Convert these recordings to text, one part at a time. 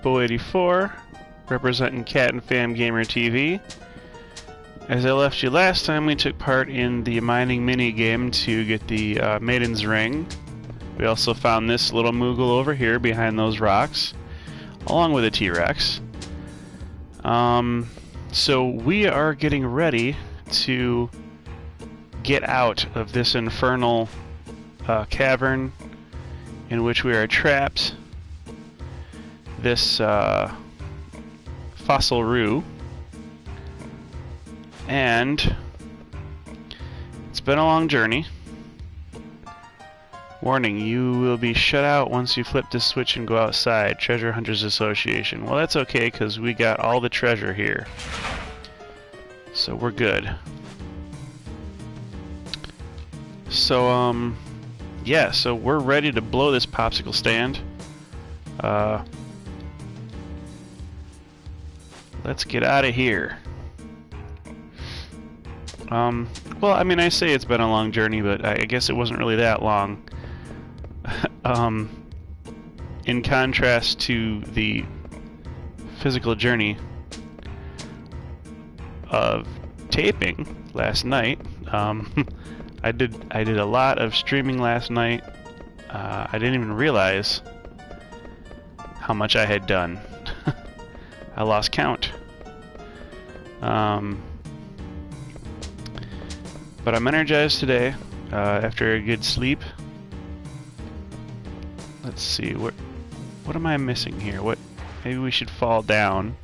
StiltzkinKupo84, representing Cat and Fam Gamer TV. As I left you last time, we took part in the mining mini game to get the Maiden's Ring. We also found this little Moogle over here behind those rocks, along with a T-Rex. So we are getting ready to get out of this infernal cavern in which we are trapped. This fossil rue, and it's been a long journey. Warning, you will be shut out once you flip this switch and go outside. Treasure Hunters Association. Well, that's okay, because we got all the treasure here. So we're good. So, yeah, so we're ready to blow this popsicle stand. Let's get out of here. Well, I mean, I say it's been a long journey, but I guess it wasn't really that long. In contrast to the physical journey of taping last night, I did a lot of streaming last night. I didn't even realize how much I had done. I lost count. But I'm energized today after a good sleep. Let's see, what am I missing here? Maybe we should fall down.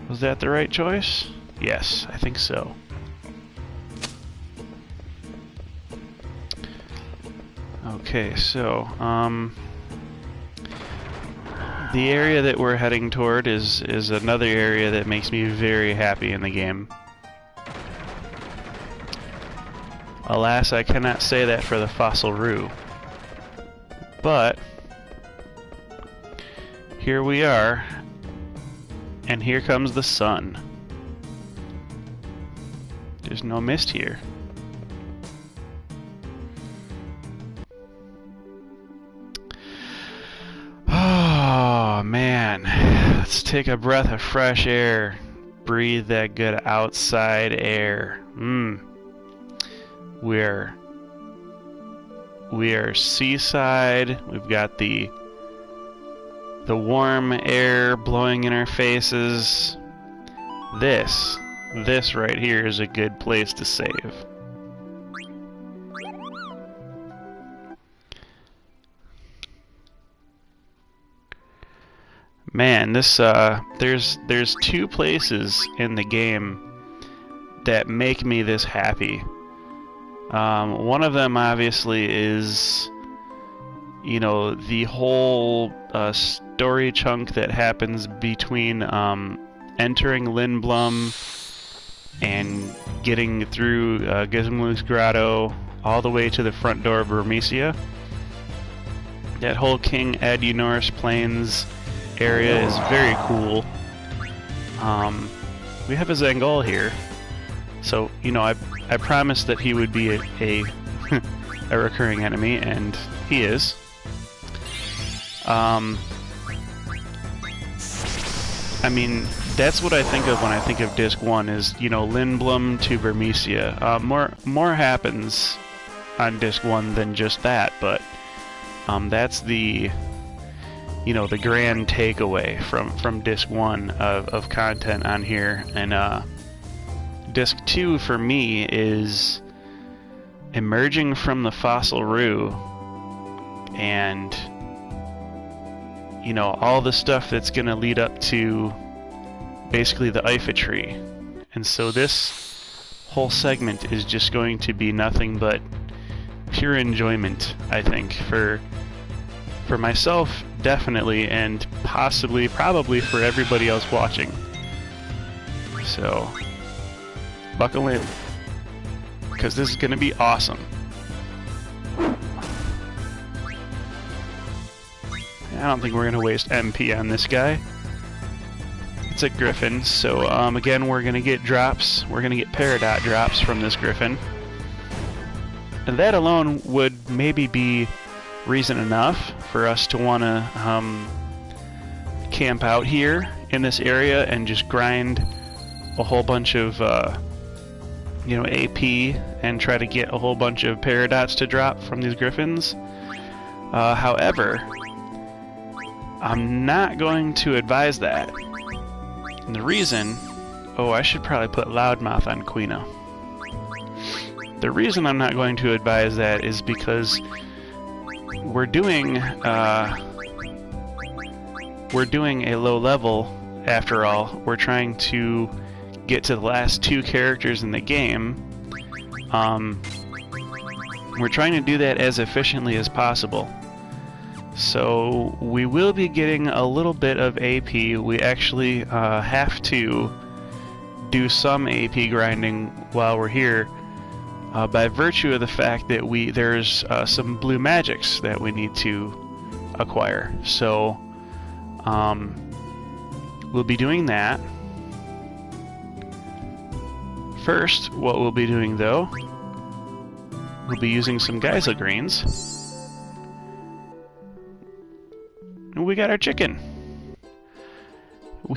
Was that the right choice? Yes, I think so. Okay, so the area that we're heading toward is another area that makes me very happy in the game. Alas, I cannot say that for the fossil rue. But here we are, and here comes the sun. There's no mist here. Oh man, let's take a breath of fresh air. Breathe that good outside air. We are seaside. We've got the warm air blowing in our faces. This right here is a good place to save. Man, this there's two places in the game that make me this happy. One of them obviously is, you know, the whole story chunk that happens between entering Lindblum and getting through Gizmo's Grotto all the way to the front door of Vermisia. That whole King Adunor's Plains area is very cool. We have a Zangul here, so you know I promised that he would be a recurring enemy, and he is. I mean, that's what I think of when I think of Disc 1 is, you know, Lindblum to Vermisia. More happens on Disc 1 than just that, but that's the, you know, the grand takeaway from Disc 1 of content on here. And Disc 2 for me is emerging from the fossil rue and, you know, all the stuff that's going to lead up to basically the Ifa tree. And so this whole segment is just going to be nothing but pure enjoyment, I think, for myself definitely, and possibly, probably for everybody else watching. So buckle in, because this is going to be awesome. I don't think we're going to waste MP on this guy. It's a Griffin, so again, we're going to get drops. We're going to get Peridot drops from this Griffin. And that alone would maybe be reason enough for us to want to camp out here in this area and just grind a whole bunch of you know, AP and try to get a whole bunch of paradots to drop from these griffins. However, I'm not going to advise that. And the reason... Oh, I should probably put Loudmouth on Quino. The reason I'm not going to advise that is because we're doing a low level after all. We're trying to get to the last 2 characters in the game. We're trying to do that as efficiently as possible. So we will be getting a little bit of AP. We actually have to do some AP grinding while we're here by virtue of the fact that there's some blue magics that we need to acquire. So we'll be doing that. First, what we'll be doing though, we'll be using some Geisel greens. And we got our chicken.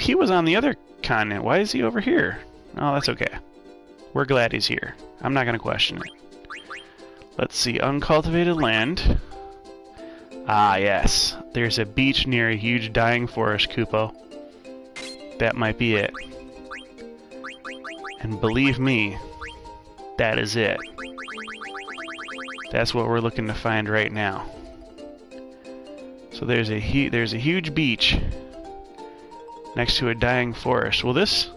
He was on the other continent. Why is he over here? Oh, that's okay. We're glad he's here. I'm not going to question it. Let's see. Uncultivated land. Ah, yes. There's a beach near a huge dying forest, Kupo. That might be it. And believe me, that is it. That's what we're looking to find right now. So there's a huge beach next to a dying forest. Well, this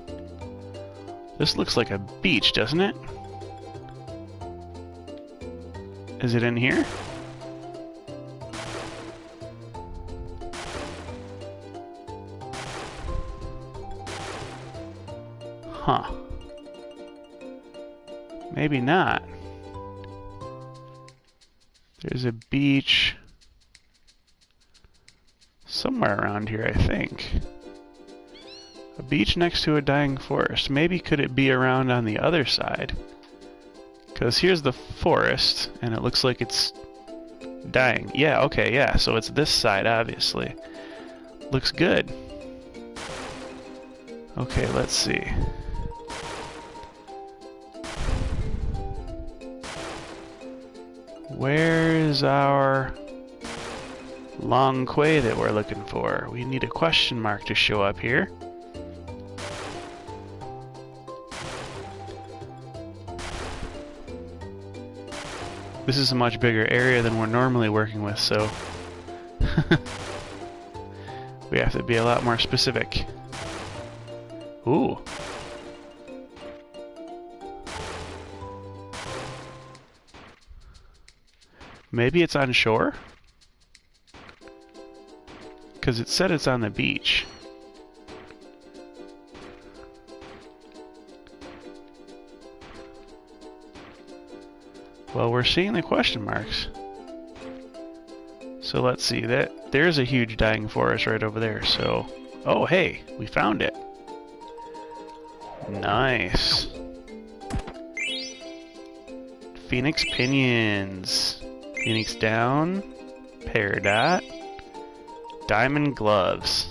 looks like a beach, doesn't it? Is it in here? Huh. Maybe not. There's a beach somewhere around here, I think. A beach next to a dying forest. Maybe could it be around on the other side? Because here's the forest, and it looks like it's dying. Yeah, okay, yeah, so it's this side, obviously. Looks good. Okay, let's see. Where's our long quay that we're looking for? We need a question mark to show up here. This is a much bigger area than we're normally working with, so we have to be a lot more specific. Ooh. Maybe it's on shore? Because it said it's on the beach. Well, we're seeing the question marks. So let's see, there's a huge dying forest right over there, so... Oh, hey, we found it. Nice. Phoenix Pinions. Phoenix Down. Peridot. Diamond Gloves.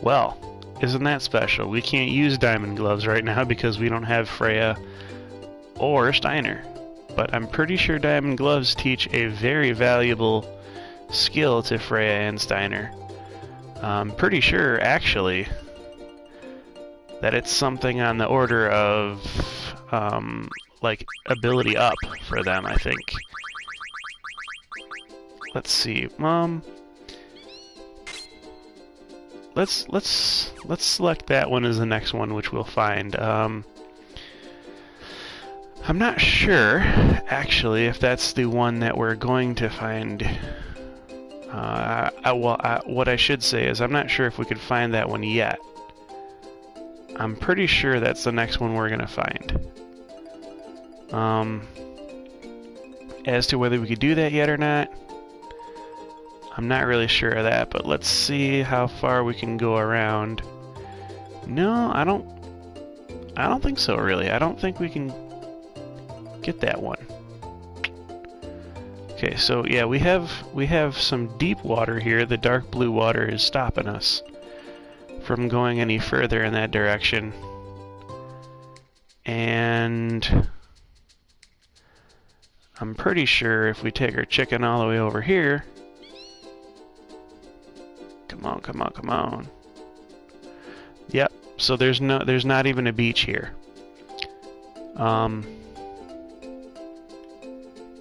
Well, isn't that special? We can't use Diamond Gloves right now because we don't have Freya or Steiner. But I'm pretty sure Diamond Gloves teach a very valuable skill to Freya and Steiner. I'm pretty sure, actually, that it's something on the order of, like, ability up for them, I think. Let's see, let's select that one as the next one, which we'll find. I'm not sure, actually, if that's the one that we're going to find. What I should say is I'm not sure if we could find that one yet. I'm pretty sure that's the next one we're going to find. As to whether we could do that yet or not, I'm not really sure of that, but let's see how far we can go around. No, I don't think so, really. I don't think we can get that one. Okay, so yeah, we have some deep water here. The dark blue water is stopping us from going any further in that direction. And I'm pretty sure if we take our chicken all the way over here, come on, come on, come on. Yep. So there's not even a beach here.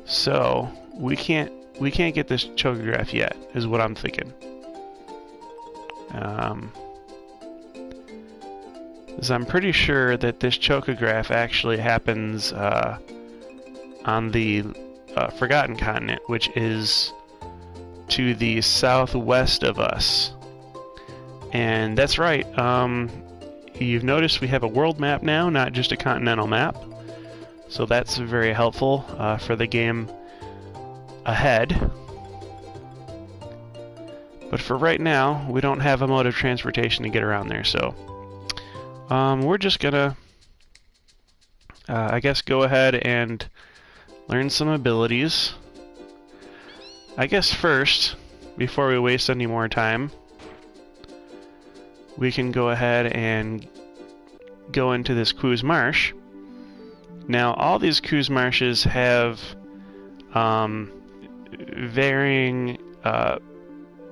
So we can't get this chocograph yet, is what I'm thinking. Because I'm pretty sure that this chocograph actually happens on the Forgotten Continent, which is to the southwest of us. And that's right. You've noticed we have a world map now, not just a continental map. So that's very helpful for the game ahead. But for right now, we don't have a mode of transportation to get around there, so we're just gonna, I guess, go ahead and learn some abilities. I guess first, before we waste any more time, we can go ahead and go into this Ku's Marsh. Now, all these Ku's Marshes have varying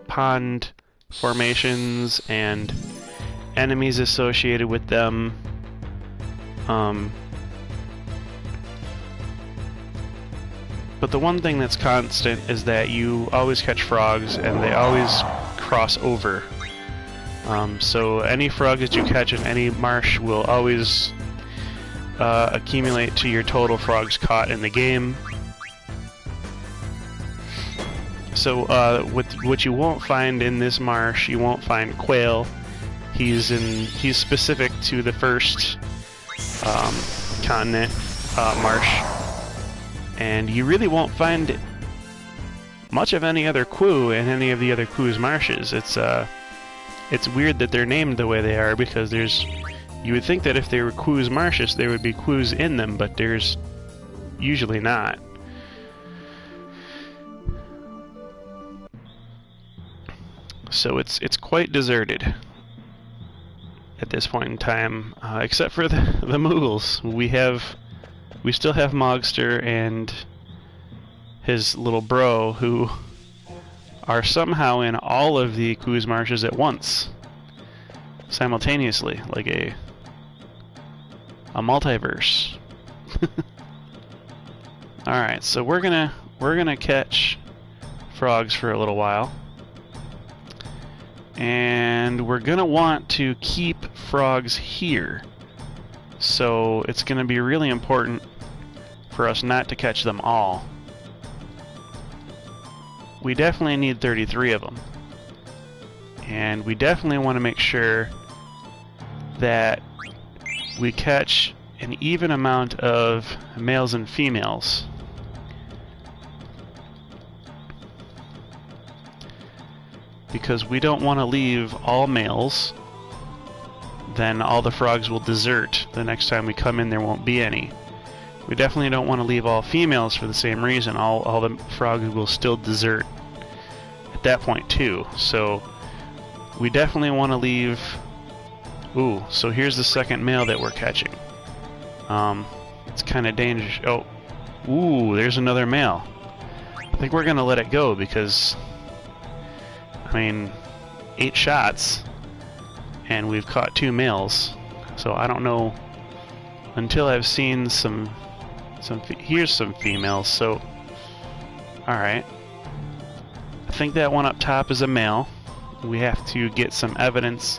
pond formations and enemies associated with them. But the one thing that's constant is that you always catch frogs and they always cross over. So any frog that you catch in any marsh will always accumulate to your total frogs caught in the game. So what you won't find in this marsh, you won't find quail. He's specific to the first continent marsh, and you really won't find much of any other Ku in any of the other Ku's marshes. It's weird that they're named the way they are, because you would think that if they were Ku's marshes, there would be Kus in them, but there's usually not. So it's quite deserted at this point in time, except for the Moogles. We still have Mogster and his little bro, who are somehow in all of the Ku's marshes at once, simultaneously, like a multiverse. All right, so we're gonna catch frogs for a little while. And we're gonna want to keep frogs here. So it's gonna be really important for us not to catch them all. We definitely need 33 of them. And we definitely want to make sure that we catch an even amount of males and females. Because we don't want to leave all males, then all the frogs will desert. The next time we come in, there won't be any. We definitely don't want to leave all females for the same reason. All the frogs will still desert at that point too. So we definitely want to leave... Ooh, so here's the second male that we're catching. It's kind of dangerous. Oh, ooh, there's another male. I think we're going to let it go because... I mean, 8 shots, and we've caught 2 males. So I don't know until I've seen some. Here's some females. So, all right. I think that one up top is a male. We have to get some evidence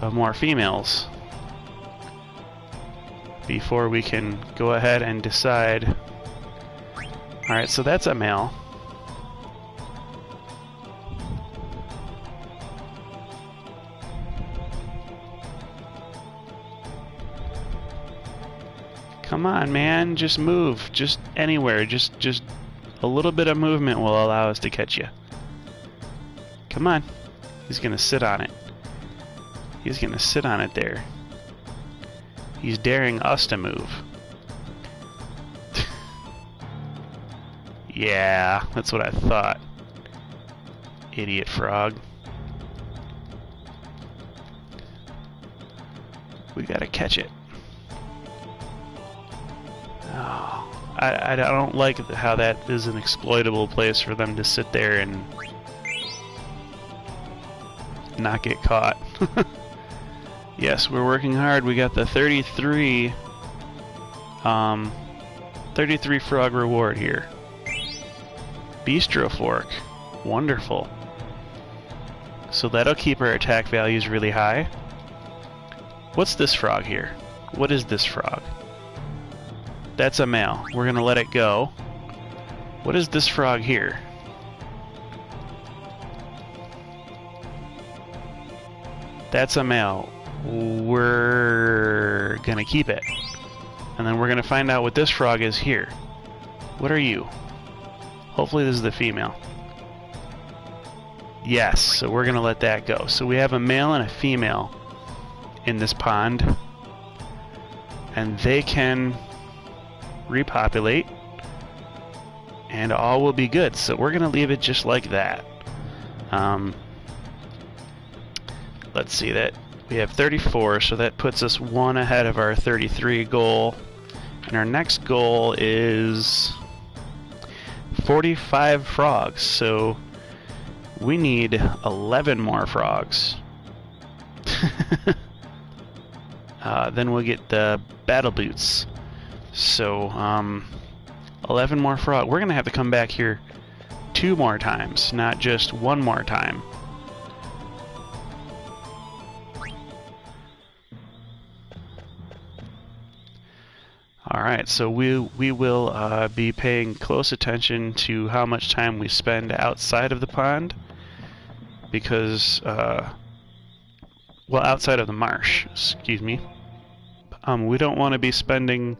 of more females before we can go ahead and decide. All right, so that's a male. Come on, man, just move. Just anywhere. Just a little bit of movement will allow us to catch you. Come on. He's gonna sit on it. He's gonna sit on it there. He's daring us to move. Yeah, that's what I thought. Idiot frog. We gotta catch it. Oh, I don't like how that is an exploitable place for them to sit there and not get caught. Yes, we're working hard. We got the 33 frog reward here. Bistro fork. Wonderful. So that'll keep our attack values really high. What's this frog here? What is this frog? That's a male. We're gonna let it go. What is this frog here? That's a male. We're gonna keep it. And then we're gonna find out what this frog is here. What are you? Hopefully this is the female. Yes, so we're gonna let that go. So we have a male and a female in this pond. And they can repopulate. And all will be good. So we're gonna leave it just like that. Let's see that. We have 34, so that puts us one ahead of our 33 goal. And our next goal is 45 frogs, so we need 11 more frogs. Then we'll get the battle boots. So, 11 more frogs. We're going to have to come back here 2 more times, not just 1 more time. Alright, so we will be paying close attention to how much time we spend outside of the pond, because, well, outside of the marsh, excuse me. We don't want to be spending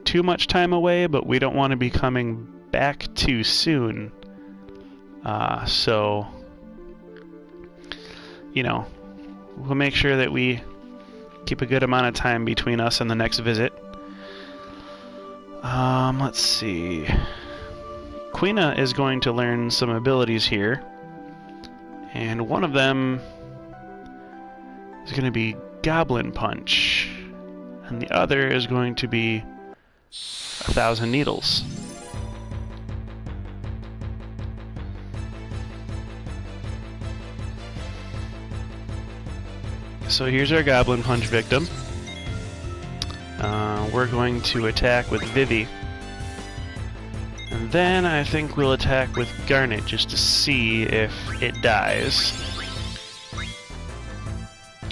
too much time away, but we don't want to be coming back too soon. So, you know, we'll make sure that we keep a good amount of time between us and the next visit. Let's see. Quina is going to learn some abilities here, and one of them is going to be Goblin Punch, and the other is going to be 1,000 Needles. So here's our Goblin Punch victim. We're going to attack with Vivi. And then I think we'll attack with Garnet just to see if it dies.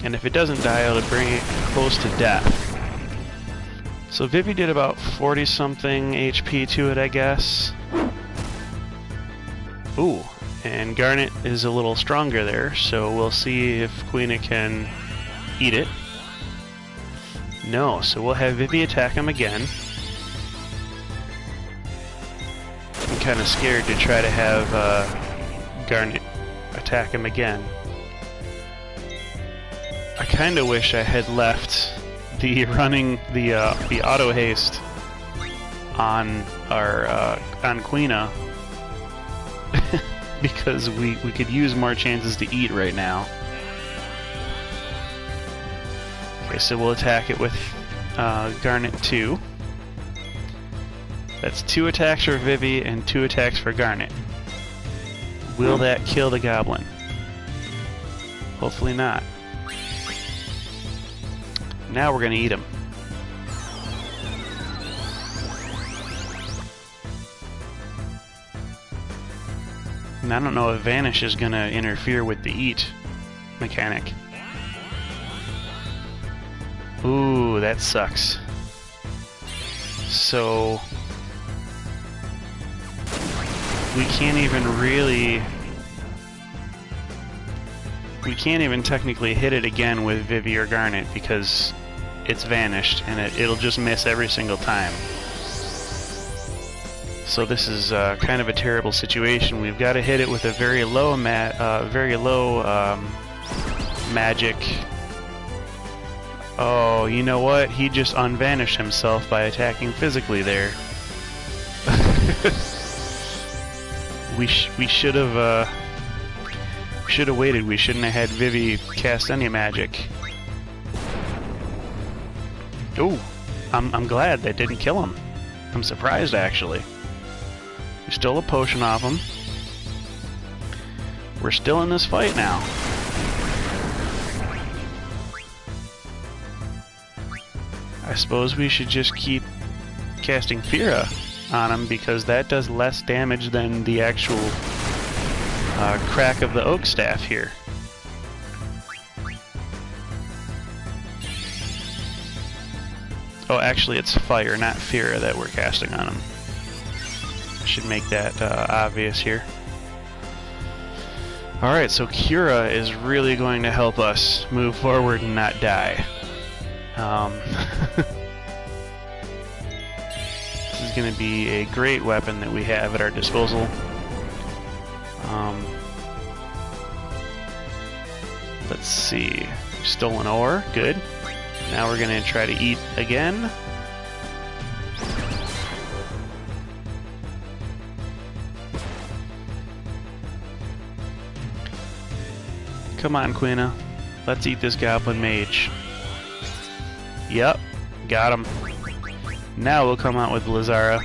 And if it doesn't die, it'll bring it close to death. So Vivi did about 40-something HP to it, I guess. Ooh, and Garnet is a little stronger there, so we'll see if Quina can eat it. No, so we'll have Vivi attack him again. I'm kind of scared to try to have Garnet attack him again. I kind of wish I had left the auto haste on our on Quina because we could use more chances to eat right now. Okay, so we'll attack it with Garnet 2. That's 2 attacks for Vivi and 2 attacks for Garnet. Will that kill the goblin? Hopefully not. Now we're gonna eat him. And I don't know if Vanish is gonna interfere with the eat mechanic. Ooh, that sucks. So we can't even technically hit it again with Vivi or Garnet because it's vanished and it'll just miss every single time. So this is kind of a terrible situation. We've got to hit it with a very low magic. Oh, you know what? He just unvanished himself by attacking physically there. we should have waited. We shouldn't have had Vivi cast any magic. Ooh, I'm glad that didn't kill him. I'm surprised, actually. We stole a potion off him. We're still in this fight now. I suppose we should just keep casting Fira on him, because that does less damage than the actual crack of the oak staff here. Oh, actually it's fire, not Fira, that we're casting on him. I should make that obvious here. Alright, so Cura is really going to help us move forward and not die. This is going to be a great weapon that we have at our disposal. Let's see. Stolen ore, good. Now we're going to try to eat again. Come on, Quina. Let's eat this goblin mage. Yep, got him. Now we'll come out with Lazara.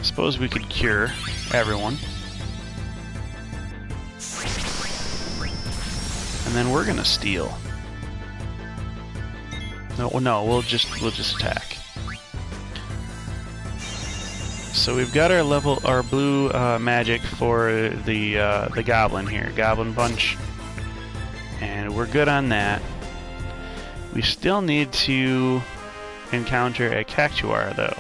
Suppose we could cure everyone. And then we're gonna steal. No, we'll just attack. So we've got our blue magic for the goblin here, Goblin Punch, and we're good on that. We still need to encounter a Cactuar, though.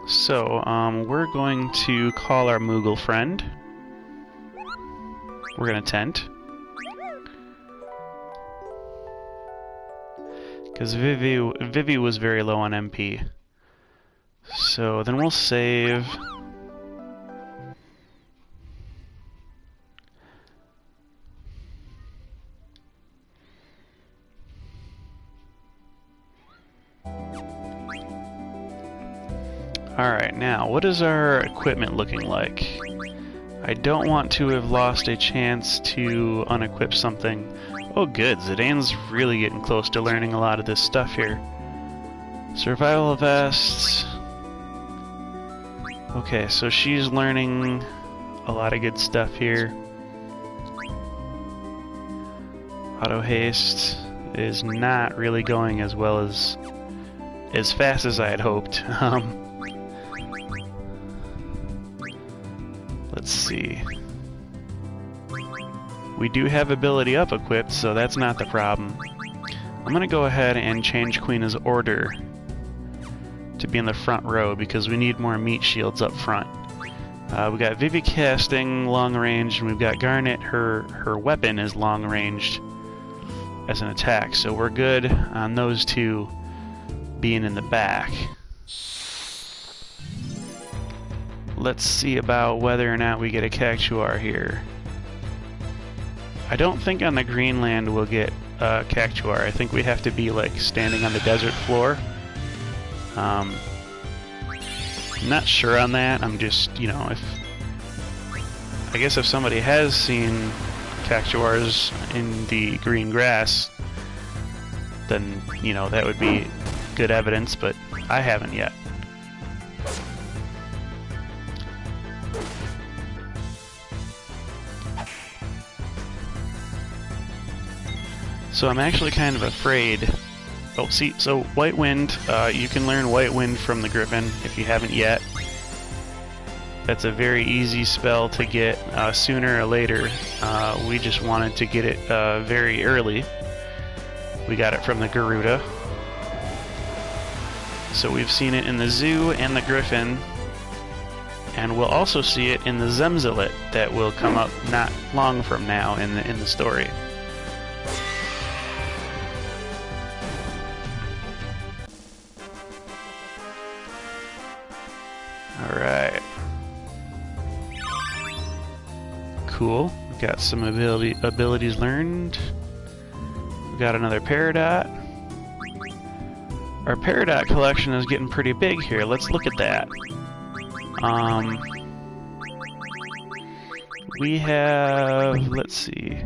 So, we're going to call our Moogle friend. We're gonna tent. Because Vivi was very low on MP. So then we'll save. Alright, now, what is our equipment looking like? I don't want to have lost a chance to unequip something. Oh good, Zidane's really getting close to learning a lot of this stuff here. Survival vest. Okay, so she's learning a lot of good stuff here. Auto haste is not really going as well as fast as I had hoped. Let's see. We do have ability up equipped, so that's not the problem. I'm gonna go ahead and change Queena's order to be in the front row because we need more meat shields up front. We got Vivi casting long range, and we've got Garnet. Her weapon is long ranged as an attack, so we're good on those two being in the back. Let's see about whether or not we get a Cactuar here. I don't think on the Greenland we'll get Cactuar. I think we have to be like standing on the desert floor. I'm not sure on that. I'm just, you know, I guess if somebody has seen Cactuars in the green grass, then, you know, that would be good evidence, but I haven't yet. So I'm actually kind of afraid. Oh, see, so White Wind, you can learn White Wind from the Griffin if you haven't yet. That's a very easy spell to get sooner or later. We just wanted to get it very early. We got it from the Garuda. So we've seen it in the Zoo and the Griffin. And we'll also see it in the Zemzalit that will come up not long from now in the story. Alright. Cool. Got some abilities learned. We got another Peridot. Our Peridot collection is getting pretty big here. Let's look at that. We have, let's see.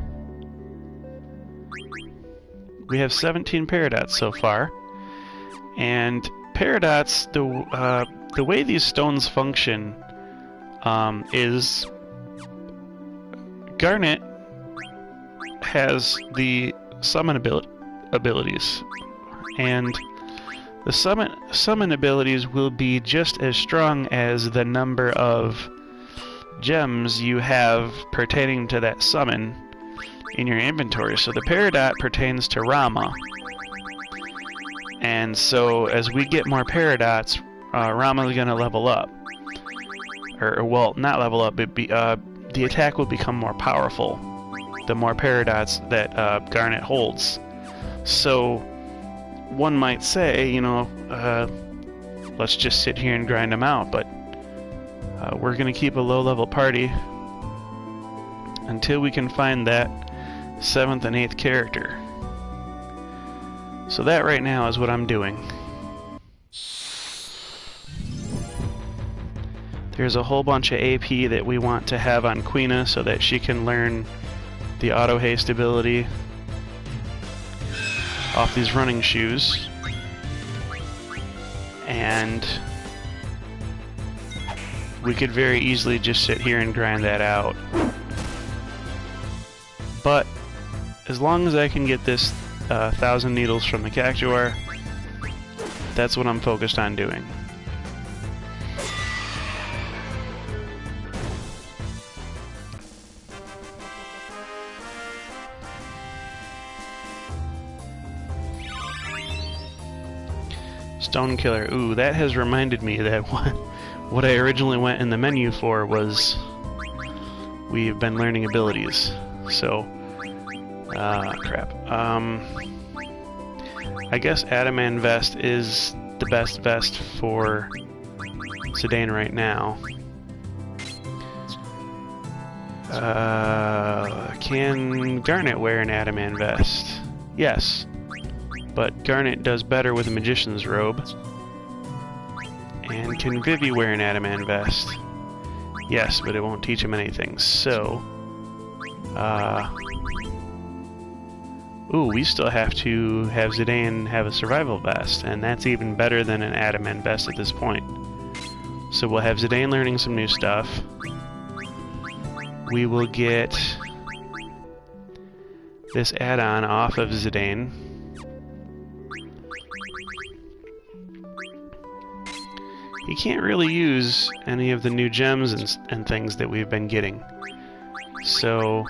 We have 17 Peridots so far. And Peridots, the way these stones function is Garnet has the summon abilities, and the summon abilities will be just as strong as the number of gems you have pertaining to that summon in your inventory. So the Peridot pertains to Rama, and so as we get more Peridots, Rama is going to level up. Or, well, not level up, but the attack will become more powerful the more Peridots that Garnet holds. So one might say, you know, let's just sit here and grind them out, but we're going to keep a low-level party until we can find that 7th and 8th character. So that right now is what I'm doing. There's a whole bunch of AP that we want to have on Quina so that she can learn the auto haste ability off these running shoes. And we could very easily just sit here and grind that out. But as long as I can get this 1,000 needles from the Cactuar, that's what I'm focused on doing. Stone Killer. Ooh, that has reminded me that what I originally went in the menu for was we've been learning abilities. So, crap. I guess Adamant Vest is the best vest for Zidane right now. Can Garnet wear an Adamant Vest? Yes. But Garnet does better with a Magician's Robe. And can Vivi wear an Adamant Vest? Yes, but it won't teach him anything. So, ooh, we still have to have Zidane have a Survival Vest, and that's even better than an Adamant Vest at this point. So we'll have Zidane learning some new stuff. We will get this add-on off of Zidane. He can't really use any of the new gems and things that we've been getting. So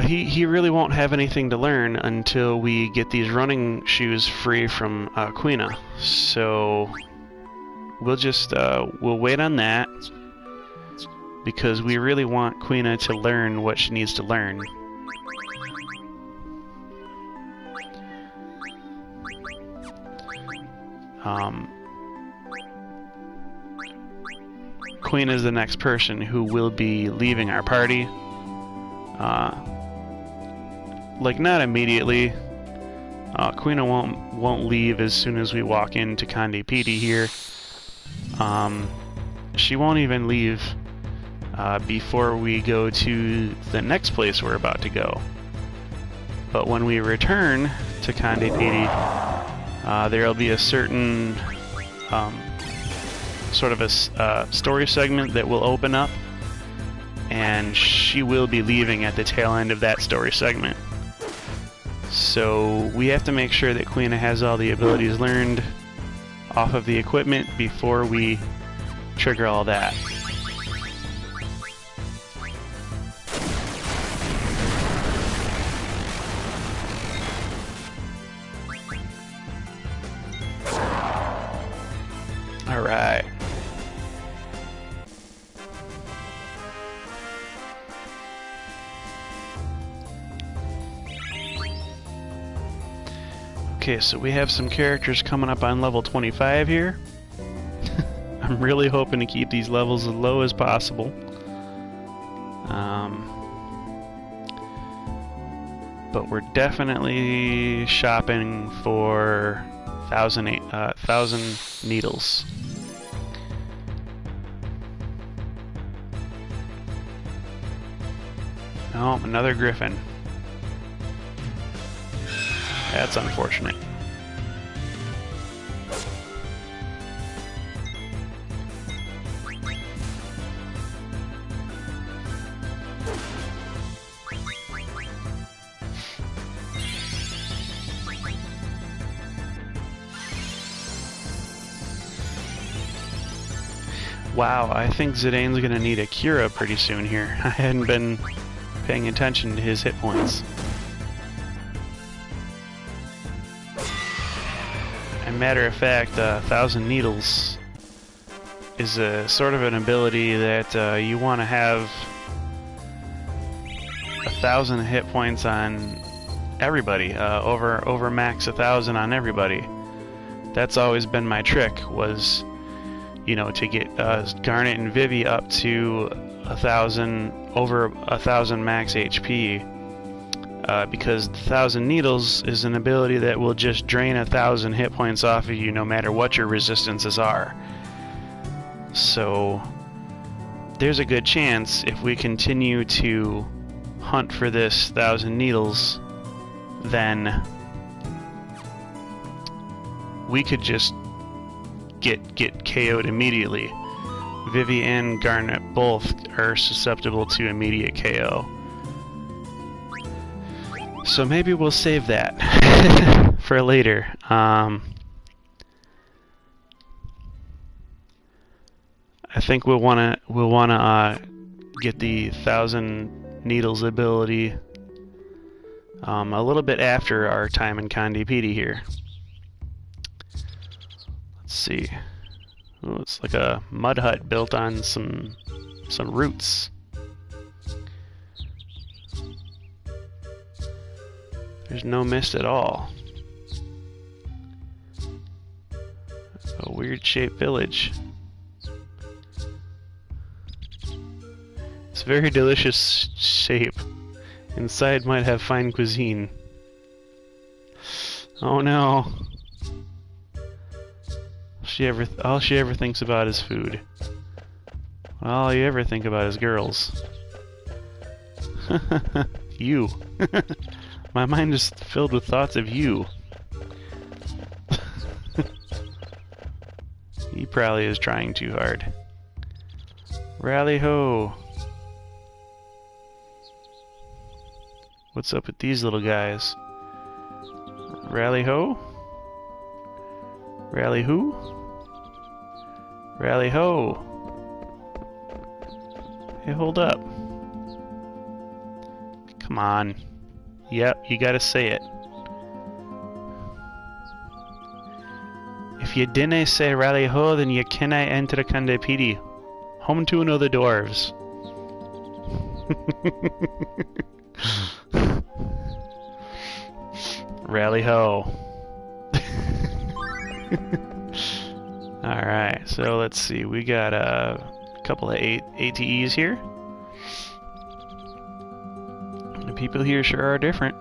he really won't have anything to learn until we get these running shoes free from Quina. So we'll just we'll wait on that because we really want Quina to learn what she needs to learn. Queen is the next person who will be leaving our party. Like, not immediately. Queen won't leave as soon as we walk into Conde PD here. She won't even leave before we go to the next place we're about to go. But when we return to Conde PD, there'll be a certain sort of a story segment that will open up, and she will be leaving at the tail end of that story segment. So we have to make sure that Quina has all the abilities learned off of the equipment before we trigger all that. Alright. Okay, so we have some characters coming up on level 25 here. I'm really hoping to keep these levels as low as possible. But we're definitely shopping for 1,000 needles. Oh, another griffin. That's unfortunate. Wow, I think Zidane's gonna need a Cura pretty soon here. I hadn't been paying attention to his hit points. And matter of fact, 1,000 Needles is a sort of an ability that you want to have 1,000 hit points on everybody, over max 1,000 on everybody. That's always been my trick, was, you know, to get Garnet and Vivi up to 1,000, over 1,000 max HP, because 1,000 Needles is an ability that will just drain 1,000 hit points off of you no matter what your resistances are. So there's a good chance if we continue to hunt for this 1,000 Needles, then we could just get KO'd immediately. Vivi and Garnet both are susceptible to immediate KO. So maybe we'll save that for later. I think we'll wanna get the 1,000 Needles ability a little bit after our time in Kandipiti here. Let's see. Oh, it's like a mud hut built on some roots. There's no mist at all. A weird shaped village. It's a very delicious shape. Inside might have fine cuisine. Oh no. All she ever thinks about is food. All you ever think about is girls. You. My mind is filled with thoughts of you. He probably is trying too hard. Rally ho! What's up with these little guys? Rally ho? Rally who? Rally ho! Hey, hold up. Come on. Yep, you gotta say it. If you didn't say rally ho, then you cannot enter Kandipiti. Home to another dwarves. Rally ho. Alright, so let's see. We got a couple of ATEs here. The people here sure are different.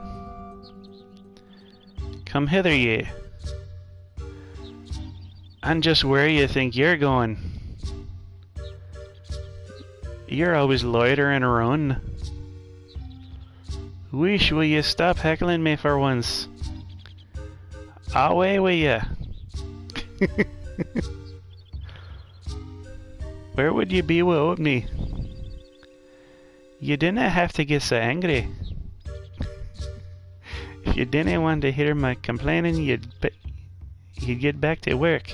Come hither, ye. And just where you think you're going. You're always loitering around. Wish, will you stop heckling me for once? Away with ya. Where would you be without me? You didn't have to get so angry. If you didn't want to hear my complaining, you'd get back to work.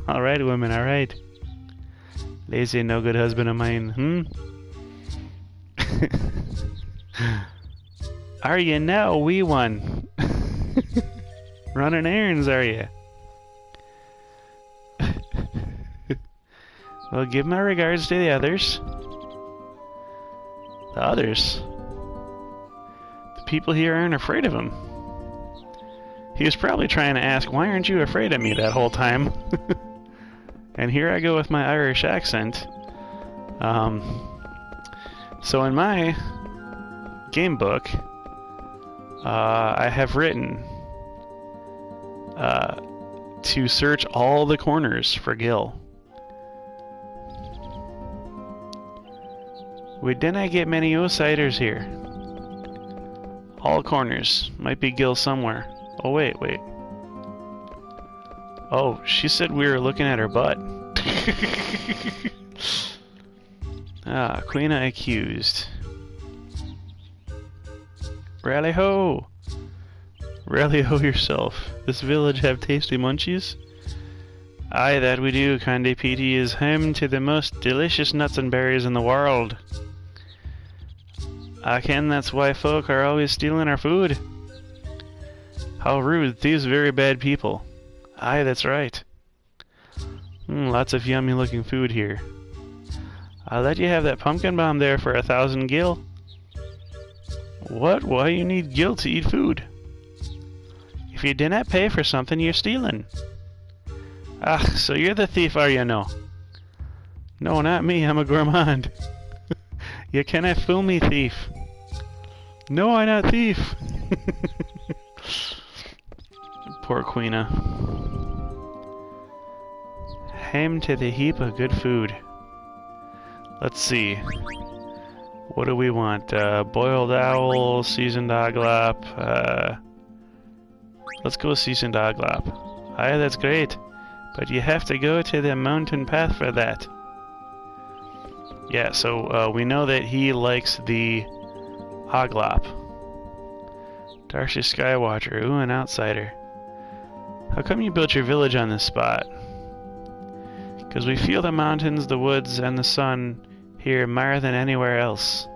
Alright, woman, alright. Lazy, no good husband of mine, Are you now, wee one? Running errands, are you? Well, give my regards to the others. The others? The people here aren't afraid of him. He was probably trying to ask, why aren't you afraid of me that whole time? And here I go with my Irish accent. So in my game book, I have written to search all the corners for Gil. We didn't get many outsiders here. All corners. Might be Gil somewhere. Oh, wait. Oh, she said we were looking at her butt. Queena accused. Rally ho! Rally ho yourself. This village have tasty munchies? Aye, that we do. Conde Petey is home to the most delicious nuts and berries in the world. I ken that's why folk are always stealing our food. How rude, thieves very bad people. Aye, that's right. Lots of yummy looking food here. I'll let you have that pumpkin bomb there for 1,000 gil. What? Why you need gil to eat food? If you did not pay for something, you're stealing. Ah, so you're the thief, are you no? No, not me, I'm a gourmand. You cannot fool me, thief. No, I'm not thief. Poor Queena. Ham to the heap of good food. Let's see. What do we want? Boiled owl, seasoned oglop. Let's go seasoned oglop. Aye, that's great. But you have to go to the mountain path for that. Yeah, so we know that he likes the oglop. Darcy Skywatcher, ooh, an outsider. How come you built your village on this spot? Because we feel the mountains, the woods, and the sun here more than anywhere else.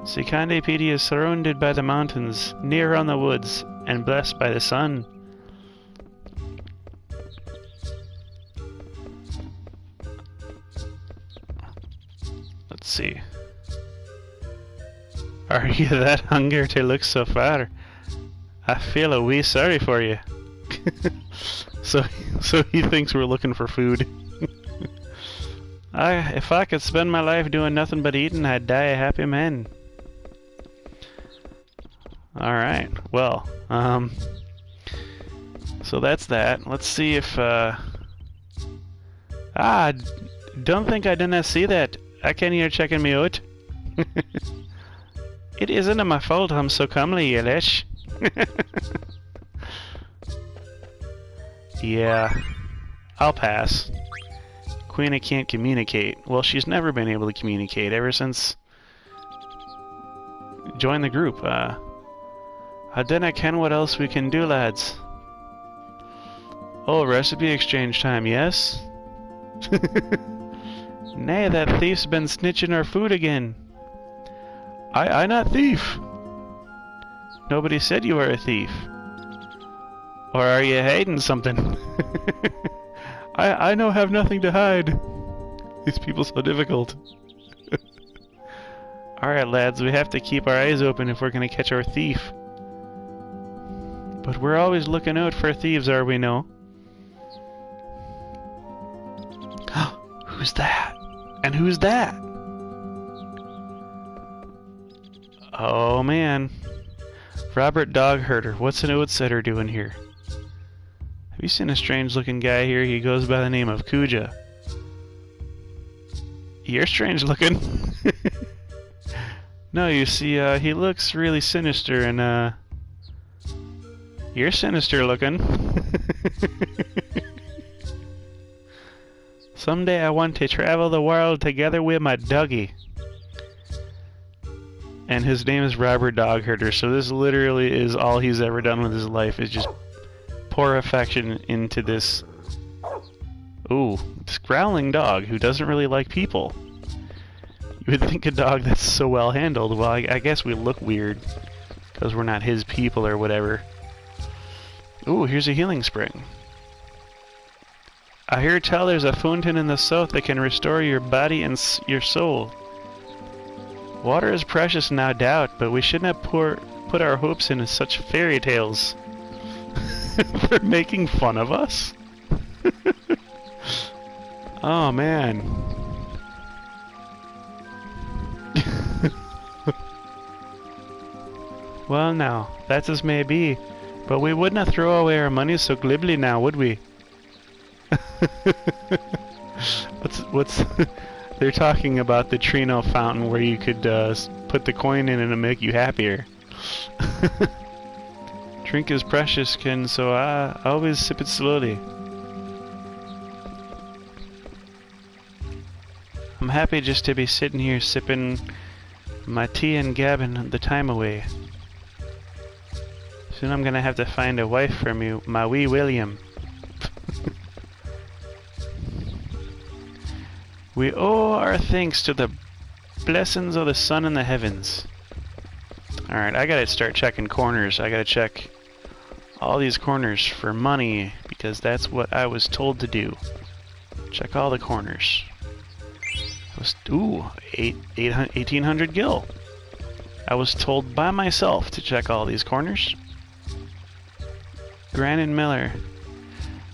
See, Conde Petey is surrounded by the mountains, near on the woods, and blessed by the sun. Let's see. Are you that hungry to look so far? I feel a wee sorry for you. So he thinks we're looking for food. If I could spend my life doing nothing but eating, I'd die a happy man. Alright, well, so that's that. Let's see if, don't think I didn't see that. I can hear checking me out. It isn't my fault I'm so comely, you lesh. Yeah, I'll pass. Queena can't communicate. Well, she's never been able to communicate ever since join the group. I dinna ken what else we can do, lads. Oh, recipe exchange time, yes? Nay, that thief's been snitching our food again. I not thief. Nobody said you were a thief. Or are you hiding something? I no have nothing to hide. These people so difficult. Alright, lads, we have to keep our eyes open if we're gonna catch our thief. But we're always looking out for thieves, are we no? Who's that? And who's that? Oh man. Robert Dog Herder. What's an outsider doing here? Have you seen a strange looking guy here? He goes by the name of Kuja. You're strange looking. No, you see, he looks really sinister and, you're sinister looking. Someday I want to travel the world together with my doggy. And his name is Robert Dog Herder, so this literally is all he's ever done with his life, is just pour affection into this... Ooh, this growling dog who doesn't really like people. You would think a dog that's so well handled, well, I guess we look weird, because we're not his people or whatever. Ooh, here's a healing spring. I hear tell there's a fountain in the south that can restore your body and your soul. Water is precious, no doubt, but we should not put our hopes in such fairy tales. They're making fun of us? Oh, man. Well, now, that's as may be, but we would not throw away our money so glibly now, would we? What's they're talking about the Trino fountain where you could put the coin in and it'll make you happier. Drink is precious, Ken, so I always sip it slowly. I'm happy just to be sitting here sipping my tea and gabbing the time away. Soon I'm gonna have to find a wife for me, my wee William. We owe our thanks to the blessings of the sun in the heavens. Alright, I gotta start checking corners. I gotta check all these corners for money, because that's what I was told to do. Check all the corners. Ooh, 1800 gil. I was told by myself to check all these corners. Grannon Miller.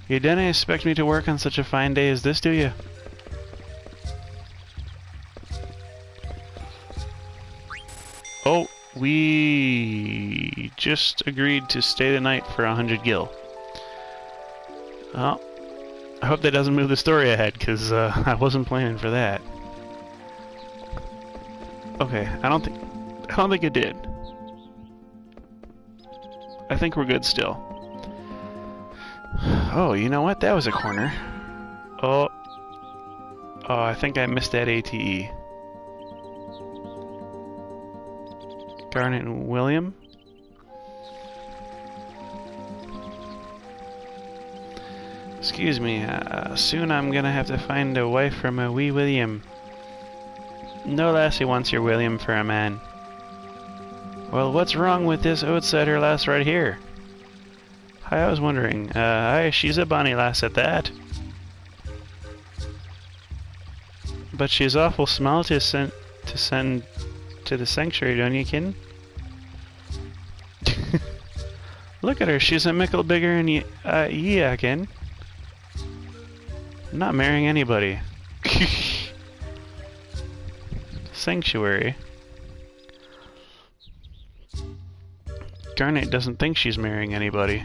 You didn't expect me to work on such a fine day as this, do you? Oh, we just agreed to stay the night for 100 gil. Well, I hope that doesn't move the story ahead, because I wasn't planning for that. Okay, I don't think it did. I think we're good still. Oh, you know what? That was a corner. Oh, I think I missed that ATE. Garnet and William. Excuse me, soon I'm gonna have to find a wife for my wee William. No lassie wants your William for a man. Well, what's wrong with this outsider lass right here? Hi, I was wondering. Aye, she's a bonny lass at that. But she's awful small to send to the sanctuary, don't you, kin? Look at her, she's a mickle bigger than ye, kin. I'm not marrying anybody. Sanctuary. Garnet doesn't think she's marrying anybody.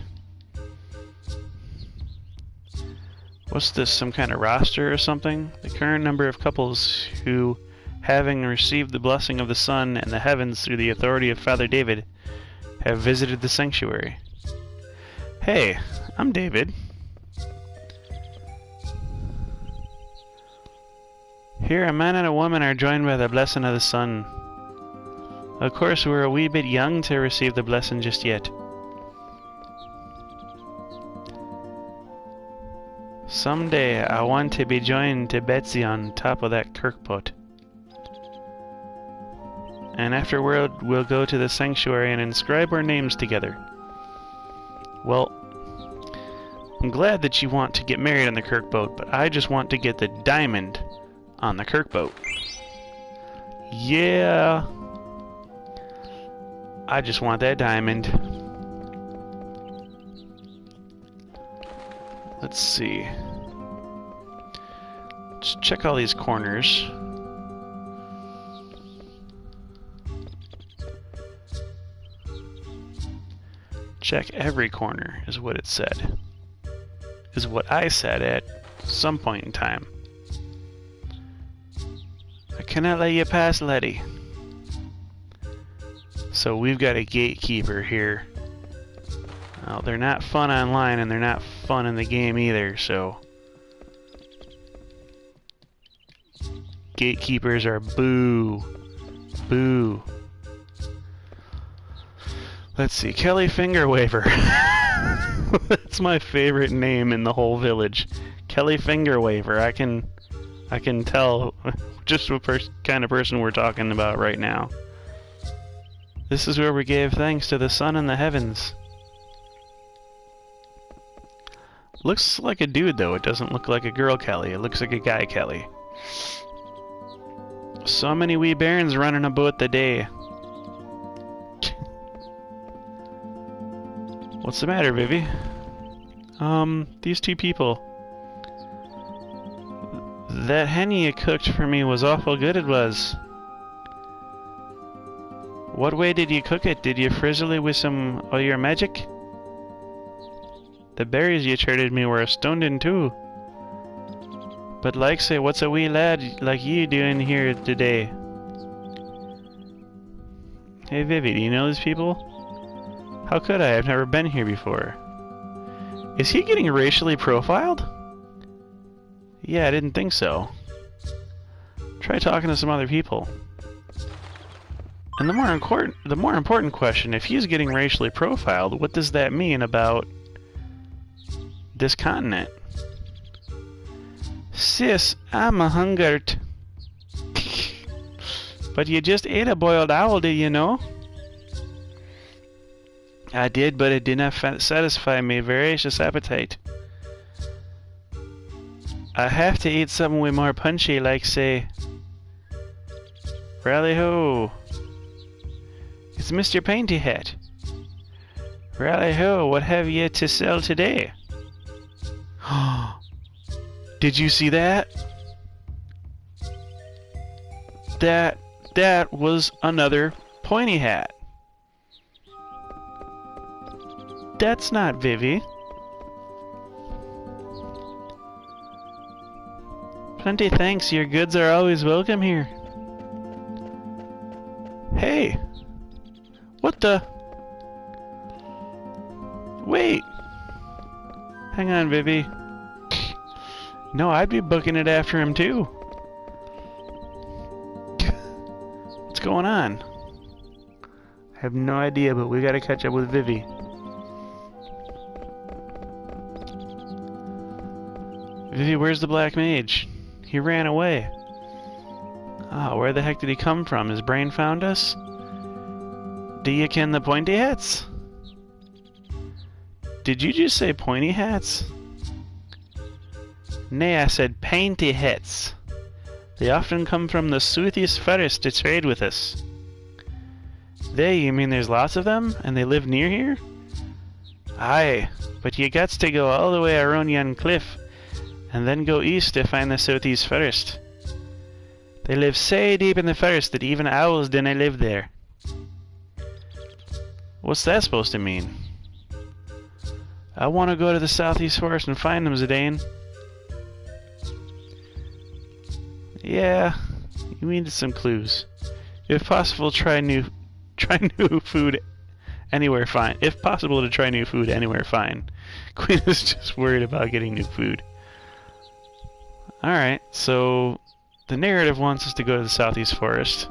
What's this, some kind of roster or something? The current number of couples who, having received the blessing of the sun and the heavens through the authority of Father David, have visited the sanctuary. Hey, I'm David. Here, a man and a woman are joined by the blessing of the sun. Of course, we're a wee bit young to receive the blessing just yet. Someday, I want to be joined to Betsy on top of that kirkpot. And afterward, we'll go to the sanctuary and inscribe our names together. Well, I'm glad that you want to get married on the kirkboat, but I just want to get the diamond on the kirkboat. Yeah. I just want that diamond. Let's see. Let's check all these corners. Check every corner is what it said. Is what I said at some point in time. I cannot let you pass, Letty. So we've got a gatekeeper here. Well, they're not fun online and they're not fun in the game either, so... Gatekeepers are boo. Boo. Let's see, Kelly Fingerwaver. That's my favorite name in the whole village. Kelly Fingerwaver. I can tell just what kind of person we're talking about right now. This is where we gave thanks to the sun and the heavens. Looks like a dude, though. It doesn't look like a girl Kelly. It looks like a guy Kelly. So many wee bairns running about the day. What's the matter, Vivi? These two people. That henny you cooked for me was awful good, it was. What way did you cook it? Did you frizzle it with some of your magic? The berries you traded me were astounding too. But like say, what's a wee lad like you doing here today? Hey Vivi, do you know these people? How could I? I've never been here before. Is he getting racially profiled? Yeah, I didn't think so. Try talking to some other people. And the more important question, if he's getting racially profiled, what does that mean about this continent? Sis, I'm a hungered. But you just ate a boiled owl, did you know? I did, but it did not satisfy my voracious appetite. I have to eat something with more punchy, like say... Rally ho! It's Mr. Painty Hat. Rally ho, what have you to sell today? Did you see that? That was another pointy hat. That's not Vivi. Plenty thanks, your goods are always welcome here. Hey! What the? Wait! Hang on, Vivi. No, I'd be booking it after him too. What's going on? I have no idea, but we gotta catch up with Vivi. Vivi, where's the black mage? He ran away. Ah, where the heck did he come from? His brain found us? Do you ken the pointy hats? Did you just say pointy hats? Nay, I said painty hats. They often come from the southeast forest to trade with us. They, you mean there's lots of them? And they live near here? Aye, but you gots to go all the way around yon cliff, and then go east to find the southeast forest. They live so deep in the forest that even owls dinna live there. What's that supposed to mean? I want to go to the southeast forest and find them, Zidane. Yeah, you needed some clues. If possible, try new food anywhere. Fine. If possible, to try new food anywhere. Fine. Queen is just worried about getting new food. All right, so the narrative wants us to go to the southeast forest.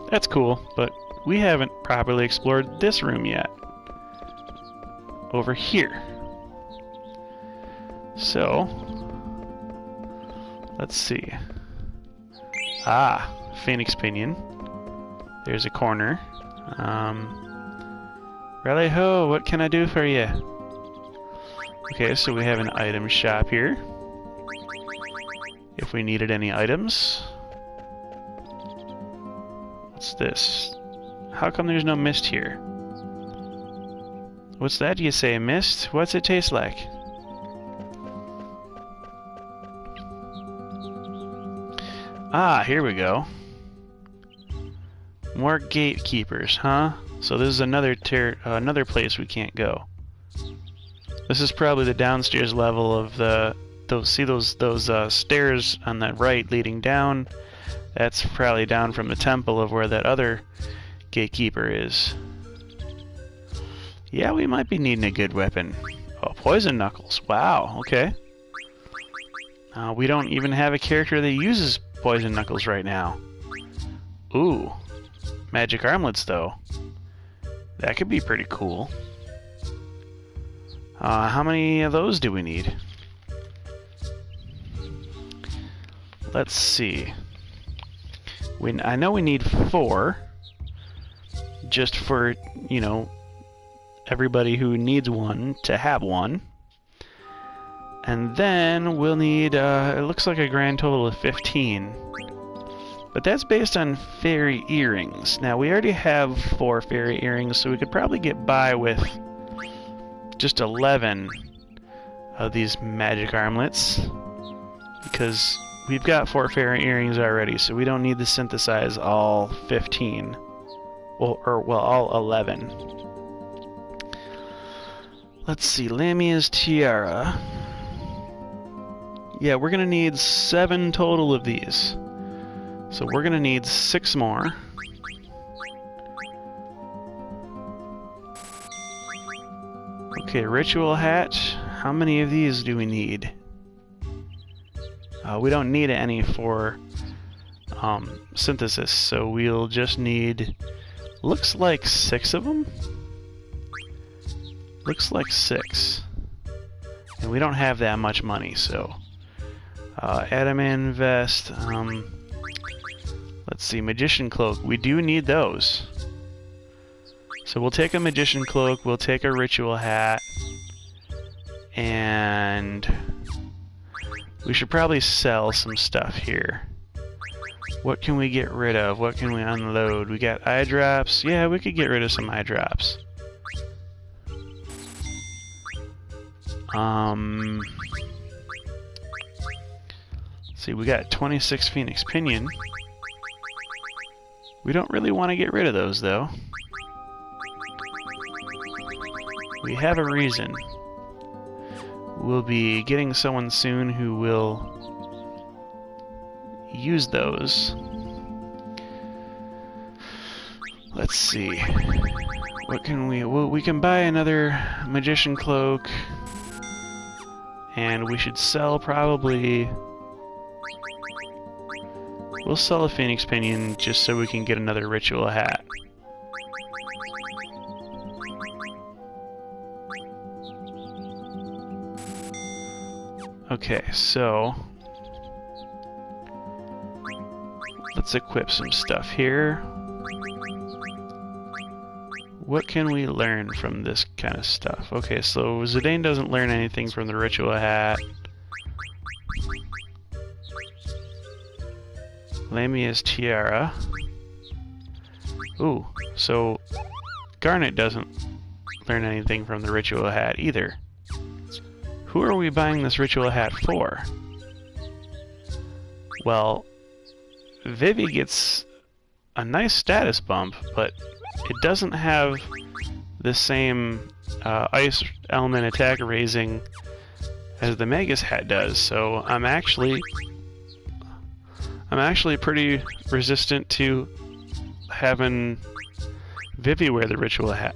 That's cool, but we haven't properly explored this room yet. Over here. So, let's see. Ah, Phoenix Pinion. There's a corner. Rally ho, what can I do for you? Okay, so we have an item shop here. If we needed any items. What's this? How come there's no mist here? What's that you say, mist? What's it taste like? Ah, here we go. More gatekeepers, huh? So this is another place we can't go. This is probably the downstairs level of the those stairs on that right leading down. That's probably down from the temple of where that other gatekeeper is. Yeah, we might be needing a good weapon. Oh, poison knuckles. Wow, okay. We don't even have a character that uses poison knuckles right now. Ooh. Magic armlets, though. That could be pretty cool. How many of those do we need? Let's see. I know we need 4. Just for, you know, everybody who needs one to have one. And then we'll need, it looks like a grand total of 15. But that's based on fairy earrings. Now, we already have 4 fairy earrings, so we could probably get by with just 11 of these magic armlets, because we've got 4 fairy earrings already, so we don't need to synthesize all 15. Well, all 11. Let's see, Lamia's tiara. Yeah, we're gonna need 7 total of these. So we're gonna need 6 more. Okay, ritual hat. How many of these do we need? We don't need any for synthesis, so we'll just need, looks like 6 of them? Looks like 6. And we don't have that much money, so... Adamant vest, let's see, magician cloak. We do need those. So we'll take a magician cloak, we'll take a ritual hat, and we should probably sell some stuff here. What can we get rid of? What can we unload? We got eye drops. Yeah, we could get rid of some eye drops. See, we got 26 Phoenix Pinion. We don't really want to get rid of those, though. We have a reason. We'll be getting someone soon who will use those. Let's see. What can we... Well, we can buy another magician cloak. And we should sell probably... We'll sell a Phoenix Pinion just so we can get another ritual hat. Okay, so... let's equip some stuff here. What can we learn from this kind of stuff? Okay, so Zidane doesn't learn anything from the ritual hat. Lamia's tiara. Ooh, so Garnet doesn't learn anything from the ritual hat either. Who are we buying this ritual hat for? Well, Vivi gets a nice status bump, but it doesn't have the same ice element attack raising as the Magus hat does, so I'm actually pretty resistant to having Vivi wear the ritual hat.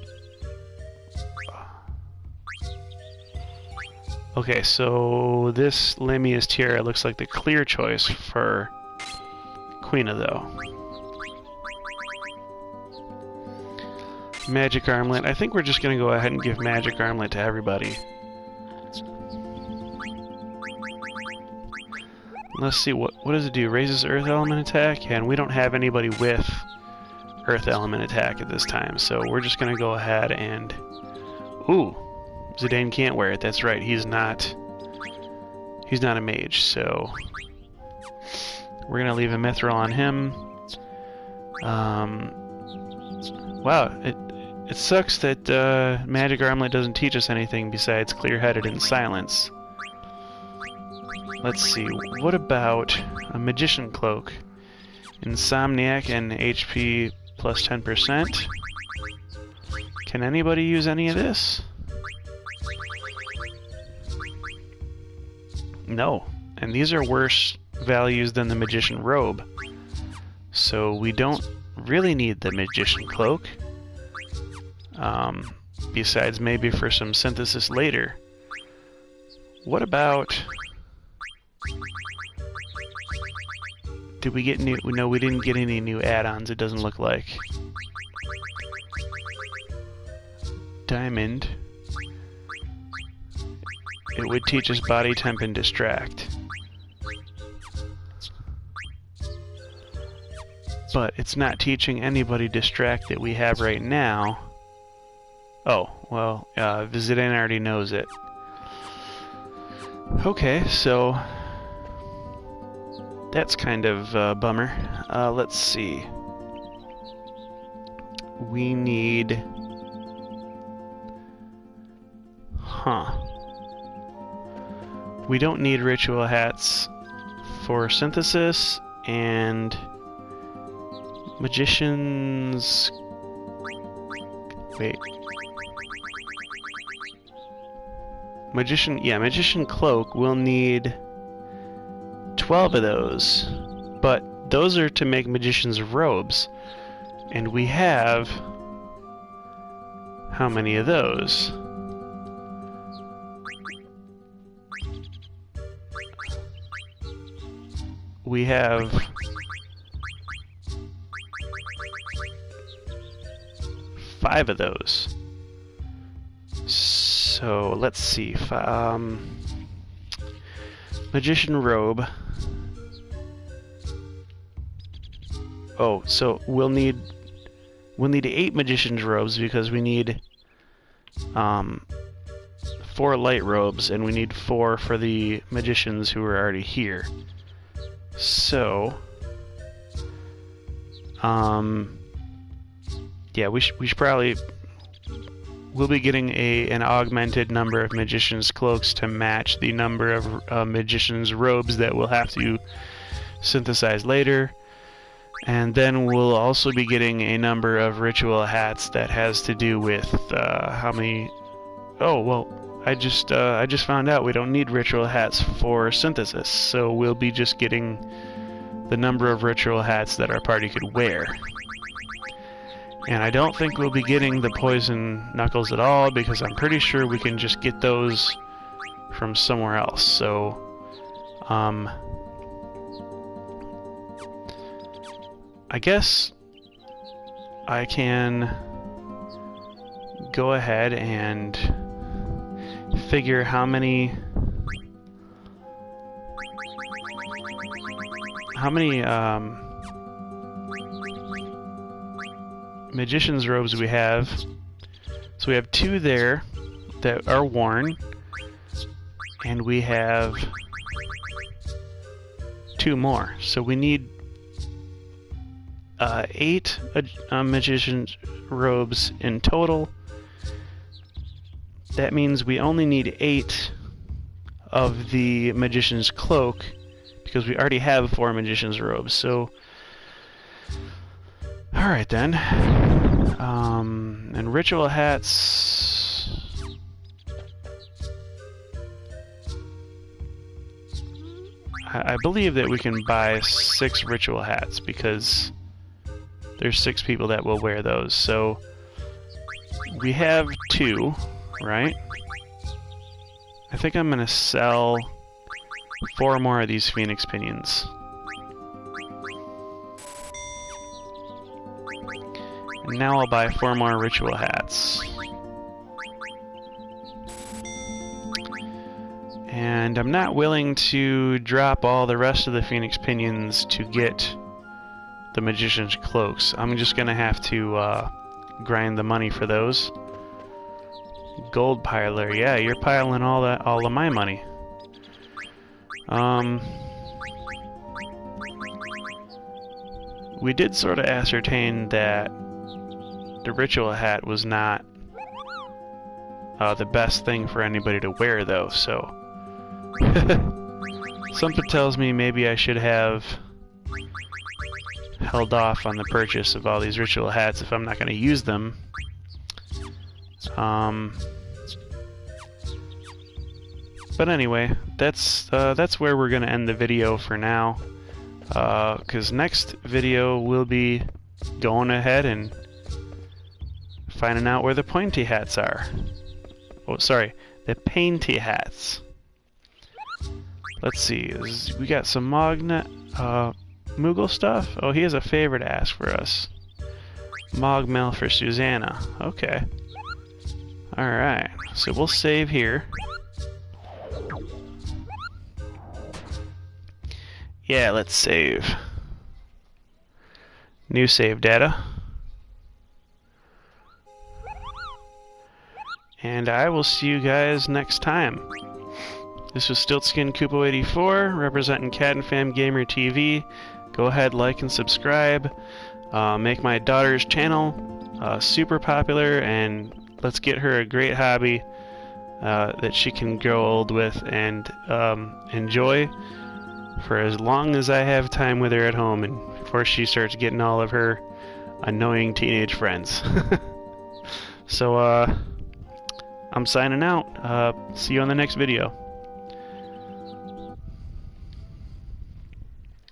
Okay, so this Lamia's tiara looks like the clear choice for Quina, though. Magic armlet. I think we're just going to go ahead and give magic armlet to everybody. Let's see, what does it do? Raises earth element attack? Yeah, and we don't have anybody with earth element attack at this time, so we're just going to go ahead and... Ooh! Zidane can't wear it, that's right, he's not a mage, so... We're going to leave a mithril on him. Wow, it sucks that magic armlet doesn't teach us anything besides clear-headed and silence. Let's see, what about a magician cloak? Insomniac and HP plus 10%. Can anybody use any of this? No, and these are worse values than the magician robe. So we don't really need the magician cloak. Besides maybe for some synthesis later. What about... Did we get new... No, we didn't get any new add-ons, it doesn't look like. Diamond. It would teach us body temp and distract. But it's not teaching anybody distract that we have right now. Oh, well, Zidane already knows it. Okay, so... That's kind of a bummer. Let's see. We need... Huh. we don't need ritual hats for synthesis, and magician's... Wait. Magician cloak will need 12 of those, but those are to make magician's robes, and we have how many of those? We have 5 of those. So let's see. Magician robe. Oh, so we'll need 8 magician's robes because we need 4 light robes, and we need 4 for the magicians who are already here. So, yeah, we should probably... We'll be getting an augmented number of magician's cloaks to match the number of magician's robes that we'll have to synthesize later. And then we'll also be getting a number of ritual hats that has to do with how many... Oh, well, I just found out we don't need ritual hats for synthesis, so we'll be just getting the number of ritual hats that our party could wear. And I don't think we'll be getting the poison knuckles at all, because I'm pretty sure we can just get those from somewhere else. So, I guess I can go ahead and figure how many magician's robes we have. So we have 2 there that are worn, and we have 2 more. So we need 8 magician's robes in total. That means we only need 8 of the magician's cloak, because we already have 4 magician's robes. So, alright then. And ritual hats... I believe that we can buy 6 ritual hats, because there's 6 people that will wear those. So, we have 2, right? I think I'm gonna sell 4 more of these Phoenix Pinions. And now I'll buy 4 more ritual hats. And I'm not willing to drop all the rest of the Phoenix Pinions to get the Magician's Cloaks. I'm just gonna have to grind the money for those. Gold piler, yeah, you're piling all of my money. We did sort of ascertain that the ritual hat was not the best thing for anybody to wear, though, so... Something tells me maybe I should have held off on the purchase of all these ritual hats if I'm not going to use them. But anyway, that's where we're going to end the video for now. Because next video we'll be going ahead and finding out where the pointy hats are. Oh, sorry, the painty hats. Let's see, we got some Moogle stuff? Oh, he has a favor to ask for us. Mogmail for Susanna. Okay. Alright, so we'll save here. Yeah, let's save. New save data. And I will see you guys next time. This was StiltzkinKupo84, representing Cat and Fam Gamer TV. Go ahead, like and subscribe. Make my daughter's channel super popular, and let's get her a great hobby that she can grow old with and enjoy for as long as I have time with her at home, and before she starts getting all of her annoying teenage friends. So, I'm signing out. See you on the next video.